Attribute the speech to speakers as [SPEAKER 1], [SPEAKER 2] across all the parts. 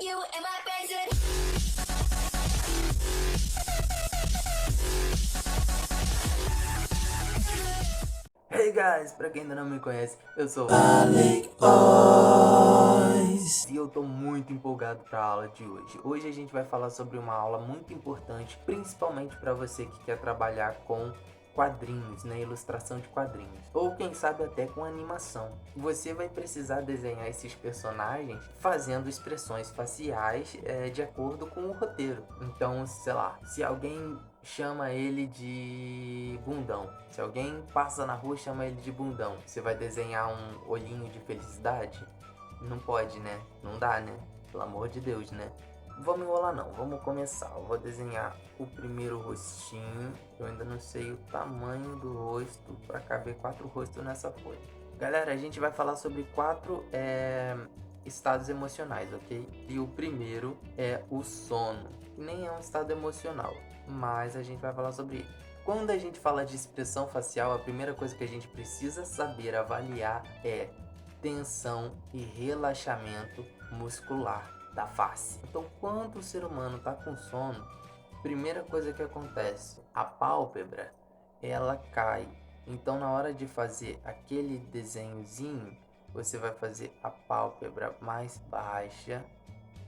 [SPEAKER 1] You and my president.
[SPEAKER 2] Hey guys, pra quem ainda não me conhece, eu sou e eu tô muito empolgado pra aula de hoje. Hoje a gente vai falar sobre uma aula muito importante, principalmente para você que quer trabalhar com quadrinhos, né, ilustração de quadrinhos, ou quem sabe até com animação. Você vai precisar desenhar esses personagens fazendo expressões faciais de acordo com o roteiro. Então, sei lá, se alguém chama ele de bundão, se alguém passa na rua e chama ele de bundão, você vai desenhar um olhinho de felicidade? Não pode, né? Não dá, né? Pelo amor de Deus, né? Vamos enrolar não, vamos começar. Eu vou desenhar o primeiro rostinho. Eu ainda não sei o tamanho do rosto para caber 4 rostos nessa folha. Galera, a gente vai falar sobre 4 estados emocionais, ok? E o primeiro é o sono, que nem é um estado emocional, mas a gente vai falar sobre ele. Quando a gente fala de expressão facial, a primeira coisa que a gente precisa saber avaliar é tensão e relaxamento muscular da face. Então, quando o ser humano está com sono, primeira coisa que acontece, a pálpebra ela cai. Então, na hora de fazer aquele desenhozinho, você vai fazer a pálpebra mais baixa,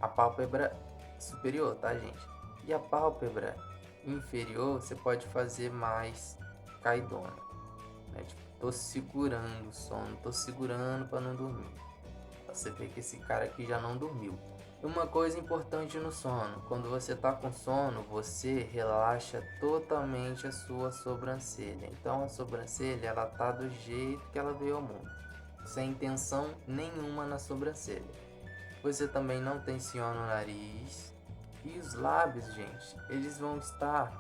[SPEAKER 2] a pálpebra superior, tá, gente? E a pálpebra inferior você pode fazer mais caidona, né? Tipo, tô segurando o sono, tô segurando para não dormir. Você vê que esse cara aqui já não dormiu. Uma coisa importante no sono, quando você tá com sono, você relaxa totalmente a sua sobrancelha. Então a sobrancelha ela tá do jeito que ela veio ao mundo, sem tensão nenhuma na sobrancelha. Você também não tensiona o nariz. E os lábios, gente, eles vão estar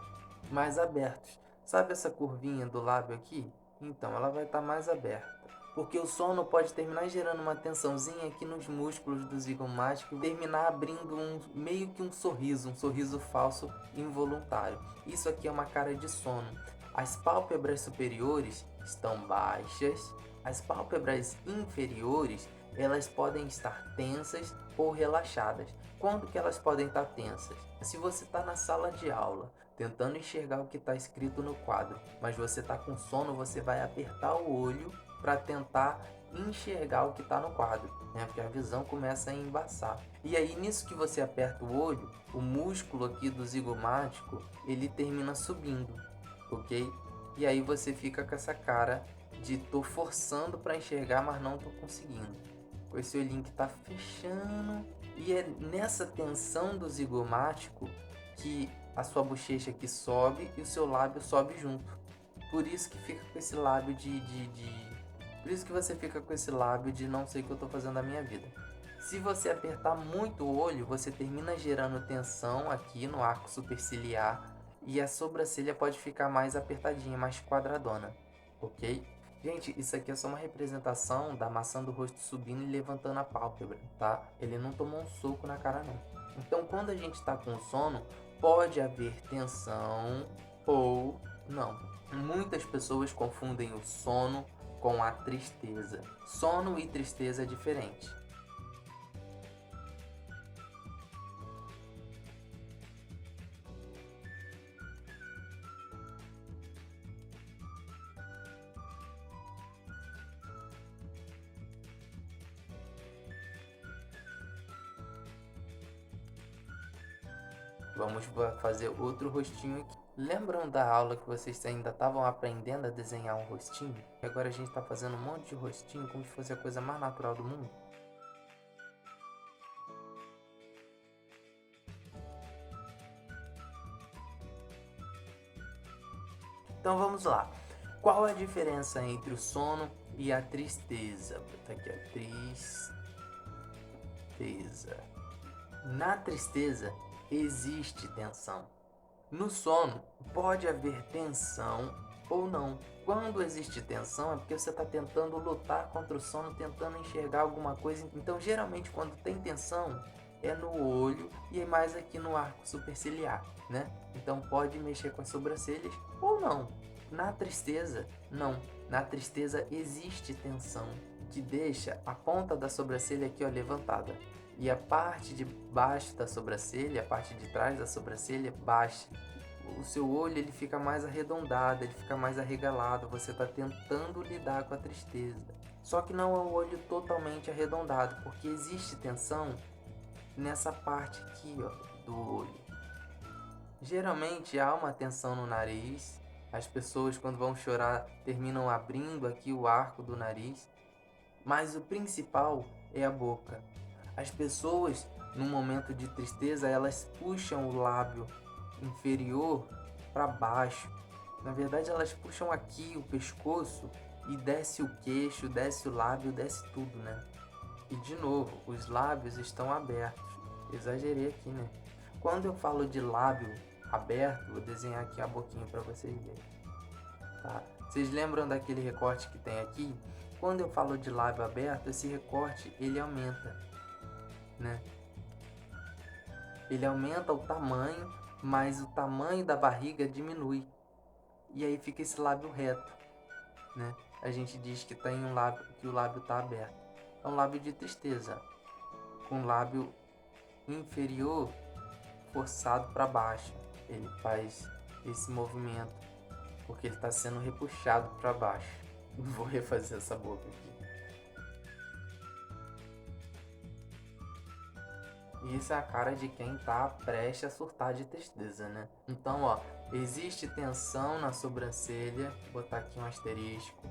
[SPEAKER 2] mais abertos. Sabe essa curvinha do lábio aqui? Então ela vai estar mais aberta. Porque o sono pode terminar gerando uma tensãozinha aqui nos músculos do zigomático e terminar abrindo meio que um sorriso falso involuntário. Isso aqui é uma cara de sono. As pálpebras superiores estão baixas, as pálpebras inferiores elas podem estar tensas ou relaxadas. Quando que elas podem estar tensas? Se você está na sala de aula tentando enxergar o que está escrito no quadro, mas você está com sono, você vai apertar o olho para tentar enxergar o que está no quadro, né? Porque a visão começa a embaçar. E aí nisso que você aperta o olho, o músculo aqui do zigomático ele termina subindo, ok? E aí você fica com essa cara de tô forçando para enxergar, mas não tô conseguindo. Com esse olhinho que tá fechando. E é nessa tensão do zigomático que a sua bochecha aqui sobe e o seu lábio sobe junto. Por isso que fica com esse lábio Por isso que você fica com esse lábio de não sei o que eu tô fazendo da minha vida. Se você apertar muito o olho, você termina gerando tensão aqui no arco superciliar e a sobrancelha pode ficar mais apertadinha, mais quadradona, ok? Gente, isso aqui é só uma representação da maçã do rosto subindo e levantando a pálpebra, tá? Ele não tomou um soco na cara, não. Então, quando a gente tá com sono, pode haver tensão ou não. Muitas pessoas confundem o sono com a tristeza. Sono e tristeza é diferente. Vamos fazer outro rostinho aqui. Lembram da aula que vocês ainda estavam aprendendo a desenhar um rostinho? E agora a gente está fazendo um monte de rostinho como se fosse a coisa mais natural do mundo? Então vamos lá. Qual a diferença entre o sono e a tristeza? Vou botar aqui a tristeza. Na tristeza existe tensão. No sono pode haver tensão ou não. Quando existe tensão é porque você está tentando lutar contra o sono, tentando enxergar alguma coisa. Então geralmente quando tem tensão é no olho e é mais aqui no arco superciliar, né? Então pode mexer com as sobrancelhas ou não. Na tristeza, não. Na tristeza existe tensão que deixa a ponta da sobrancelha aqui ó, levantada. e a parte de baixo da sobrancelha, a parte de trás da sobrancelha baixa. O seu olho ele fica mais arredondado, ele fica mais arregalado, você está tentando lidar com a tristeza. Só que não é o olho totalmente arredondado, porque existe tensão nessa parte aqui, ó, do olho. Geralmente há uma tensão no nariz, as pessoas quando vão chorar terminam abrindo aqui o arco do nariz, mas o principal é a boca. As pessoas, num momento de tristeza, elas puxam o lábio inferior para baixo. Na verdade, elas puxam aqui o pescoço e desce o queixo, desce o lábio, desce tudo, né? E de novo, os lábios estão abertos. Exagerei aqui, né? Quando eu falo de lábio aberto, vou desenhar aqui a boquinha para vocês verem. Tá? Vocês lembram daquele recorte que tem aqui? Quando eu falo de lábio aberto, esse recorte ele aumenta, né? Ele aumenta o tamanho, mas o tamanho da barriga diminui. E aí fica esse lábio reto, né? A gente diz que tem um lábio, que o lábio está aberto. É um lábio de tristeza, com o lábio inferior forçado para baixo. Ele faz esse movimento porque ele está sendo repuxado para baixo. Vou refazer essa boca aqui. Isso é a cara de quem tá prestes a surtar de tristeza, né? Então, ó, existe tensão na sobrancelha, vou botar aqui um asterisco.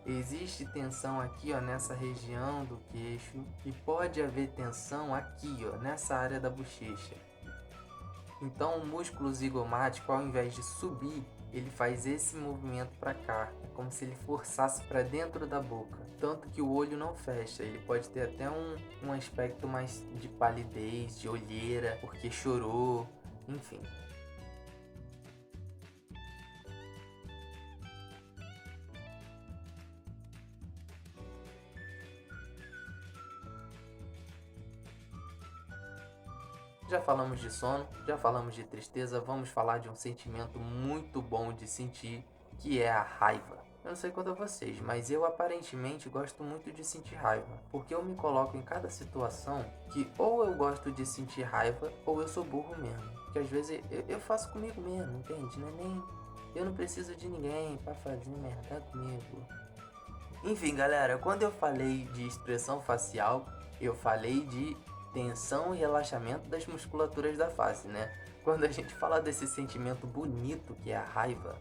[SPEAKER 2] Existe tensão aqui, ó, nessa região do queixo, e pode haver tensão aqui, ó, nessa área da bochecha. Então, o músculo zigomático, ao invés de subir, ele faz esse movimento para cá, é como se ele forçasse para dentro da boca, tanto que o olho não fecha, ele pode ter até um aspecto mais de palidez, de olheira, porque chorou, enfim. Já falamos de sono, já falamos de tristeza, vamos falar de um sentimento muito bom de sentir, que é a raiva. Eu não sei quanto a vocês, mas eu aparentemente gosto muito de sentir raiva, porque eu me coloco em cada situação que ou eu gosto de sentir raiva ou eu sou burro mesmo. Porque às vezes eu faço comigo mesmo, entende? Não é nem... Eu não preciso de ninguém pra fazer merda comigo. Enfim, galera, quando eu falei de expressão facial, eu falei de tensão e relaxamento das musculaturas da face, né? Quando a gente fala desse sentimento bonito que é a raiva,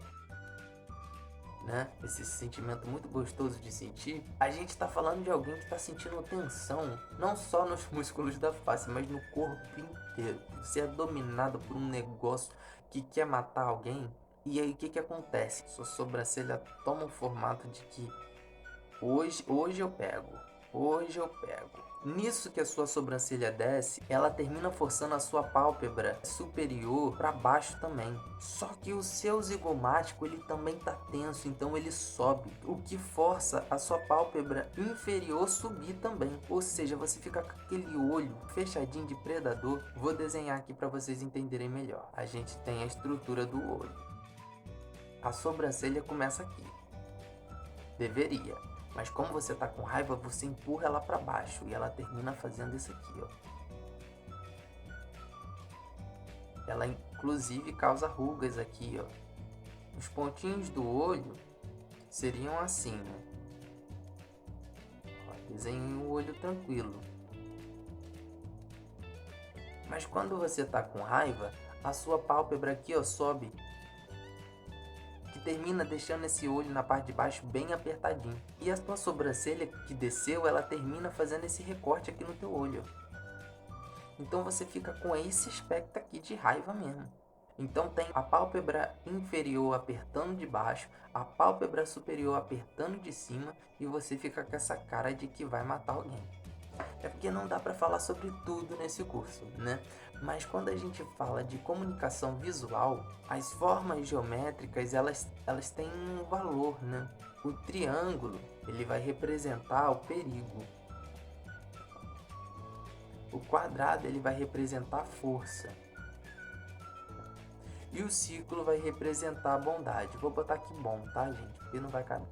[SPEAKER 2] né? Esse sentimento muito gostoso de sentir, a gente tá falando de alguém que tá sentindo tensão, não só nos músculos da face, mas no corpo inteiro. Você é dominado por um negócio que quer matar alguém, e aí o que que acontece? Sua sobrancelha toma o formato de que hoje eu pego. Hoje eu pego. Nisso que a sua sobrancelha desce, ela termina forçando a sua pálpebra superior para baixo também. Só que o seu zigomático ele também tá tenso, então ele sobe, o que força a sua pálpebra inferior subir também. Ou seja, você fica com aquele olho fechadinho de predador. Vou desenhar aqui para vocês entenderem melhor. A gente tem a estrutura do olho. A sobrancelha começa aqui. Deveria. Mas como você tá com raiva, você empurra ela para baixo e ela termina fazendo isso aqui, ó. Ela inclusive causa rugas aqui, ó. Os pontinhos do olho seriam assim, né? Desenhe o olho tranquilo. Mas quando você tá com raiva, a sua pálpebra aqui, ó, sobe, que termina deixando esse olho na parte de baixo bem apertadinho. E a tua sobrancelha que desceu, ela termina fazendo esse recorte aqui no teu olho. Então você fica com esse aspecto aqui de raiva mesmo. Então tem a pálpebra inferior apertando de baixo, a pálpebra superior apertando de cima, e você fica com essa cara de que vai matar alguém. É porque não dá para falar sobre tudo nesse curso, né? Mas quando a gente fala de comunicação visual, as formas geométricas, elas têm um valor, né? O triângulo, ele vai representar o perigo. O quadrado, ele vai representar a força. E o círculo vai representar a bondade. Vou botar aqui bom, tá, gente? Porque não vai caber.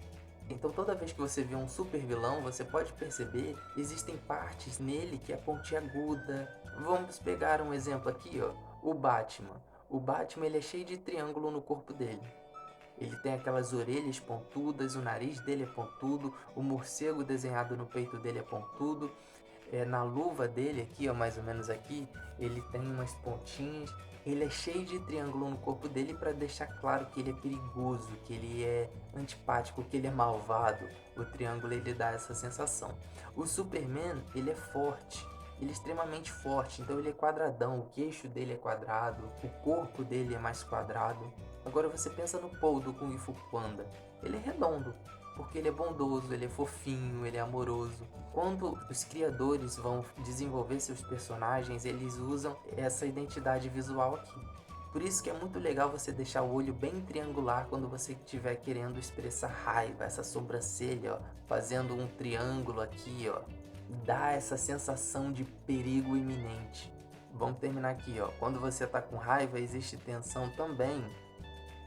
[SPEAKER 2] Então toda vez que você vê um super vilão, você pode perceber, existem partes nele que é pontiaguda. Vamos pegar um exemplo aqui, ó, o Batman. O Batman ele é cheio de triângulo no corpo dele. Ele tem aquelas orelhas pontudas, o nariz dele é pontudo, o morcego desenhado no peito dele é pontudo. Na luva dele aqui, ó, mais ou menos aqui, ele tem umas pontinhas. Ele é cheio de triângulo no corpo dele para deixar claro que ele é perigoso, que ele é antipático, que ele é malvado. O triângulo ele dá essa sensação. O Superman, ele é forte. Ele é extremamente forte, então ele é quadradão, o queixo dele é quadrado, o corpo dele é mais quadrado. Agora você pensa no Paul do Kung Fu Panda. Ele é redondo, porque ele é bondoso, ele é fofinho, ele é amoroso. Quando os criadores vão desenvolver seus personagens, eles usam essa identidade visual aqui. Por isso que é muito legal você deixar o olho bem triangular quando você estiver querendo expressar raiva, essa sobrancelha, ó, fazendo um triângulo aqui, ó, dá essa sensação de perigo iminente. Vamos terminar aqui, ó. Quando você está com raiva, existe tensão também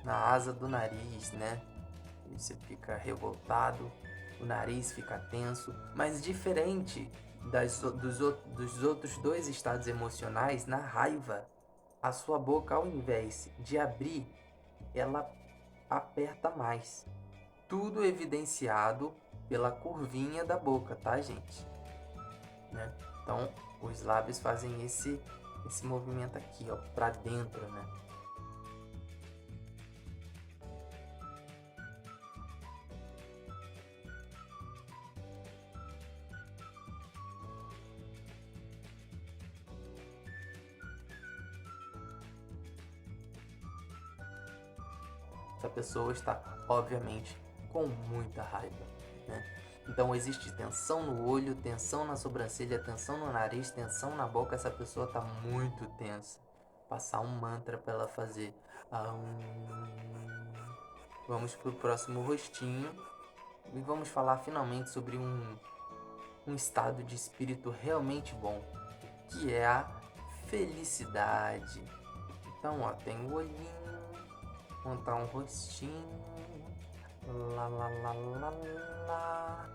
[SPEAKER 2] na asa do nariz, né? Você fica revoltado, o nariz fica tenso, mas diferente dos outros dois estados emocionais, na raiva, a sua boca, ao invés de abrir, ela aperta mais. Tudo evidenciado pela curvinha da boca, tá, gente? Né? Então, os lábios fazem esse movimento aqui, ó, pra dentro, né? Essa pessoa está, obviamente, com muita raiva, né? Então existe tensão no olho, tensão na sobrancelha, tensão no nariz, tensão na boca. Essa pessoa está muito tensa. Passar um mantra para ela fazer. Vamos pro próximo rostinho e vamos falar finalmente sobre um estado de espírito realmente bom, que é a felicidade. Então, ó, tem o olhinho, montar um rostinho, lá, lá, lá, lá, lá.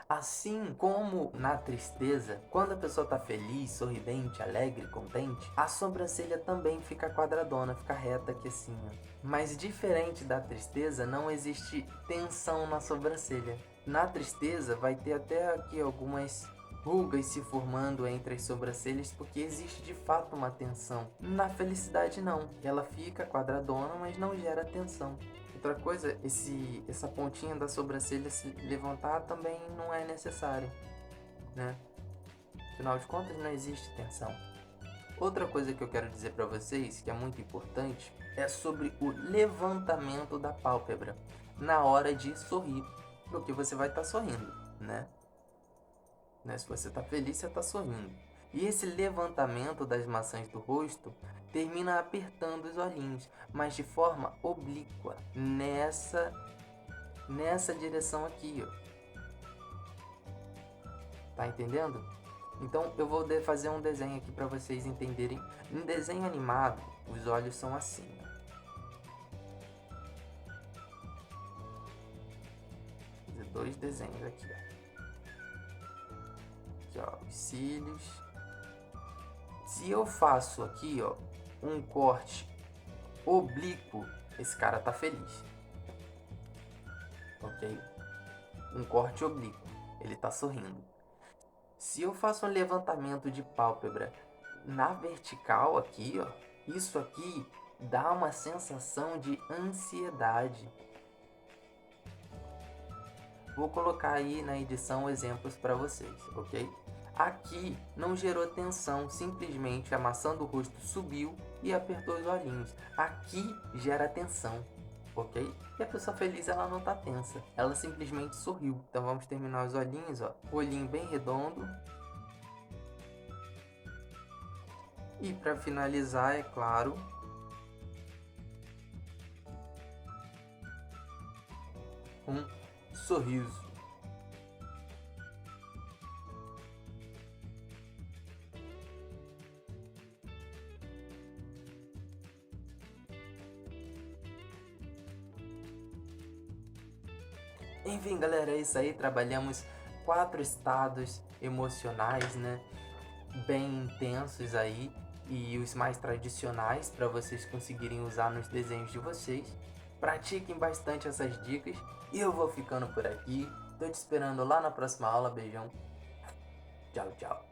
[SPEAKER 2] Assim como na tristeza, quando a pessoa está feliz, sorridente, alegre, contente, a sobrancelha também fica quadradona, fica reta aqui assim. Mas diferente da tristeza, não existe tensão na sobrancelha. Na tristeza vai ter até aqui algumas rugas se formando entre as sobrancelhas porque existe de fato uma tensão. Na felicidade não, ela fica quadradona, mas não gera tensão. Outra coisa, essa pontinha da sobrancelha se levantar também não é necessário, né? Afinal de contas, não existe tensão. Outra coisa que eu quero dizer para vocês, que é muito importante, é sobre o levantamento da pálpebra na hora de sorrir, porque você vai estar sorrindo, né? Se você está feliz, você está sorrindo. E esse levantamento das maçãs do rosto termina apertando os olhinhos, mas de forma oblíqua, nessa direção aqui, ó. Tá entendendo? Então eu vou fazer um desenho aqui para vocês entenderem. Em desenho animado, os olhos são assim, ó. Vou fazer dois desenhos aqui, ó. Aqui, ó, os cílios. Se eu faço aqui, ó, um corte oblíquo, esse cara tá feliz, ok? Um corte oblíquo, ele tá sorrindo. Se eu faço um levantamento de pálpebra na vertical aqui, ó, isso aqui dá uma sensação de ansiedade. Vou colocar aí na edição exemplos para vocês, ok? Aqui não gerou tensão, simplesmente a maçã do rosto subiu e apertou os olhinhos. Aqui gera tensão, ok? E a pessoa feliz, ela não tá tensa, ela simplesmente sorriu. Então vamos terminar os olhinhos, ó. Olhinho bem redondo. E para finalizar, é claro, um sorriso. Enfim, galera, é isso aí. Trabalhamos 4 estados emocionais, né? Bem intensos aí. E os mais tradicionais para vocês conseguirem usar nos desenhos de vocês. Pratiquem bastante essas dicas. E eu vou ficando por aqui. Tô te esperando lá na próxima aula. Beijão. Tchau, tchau.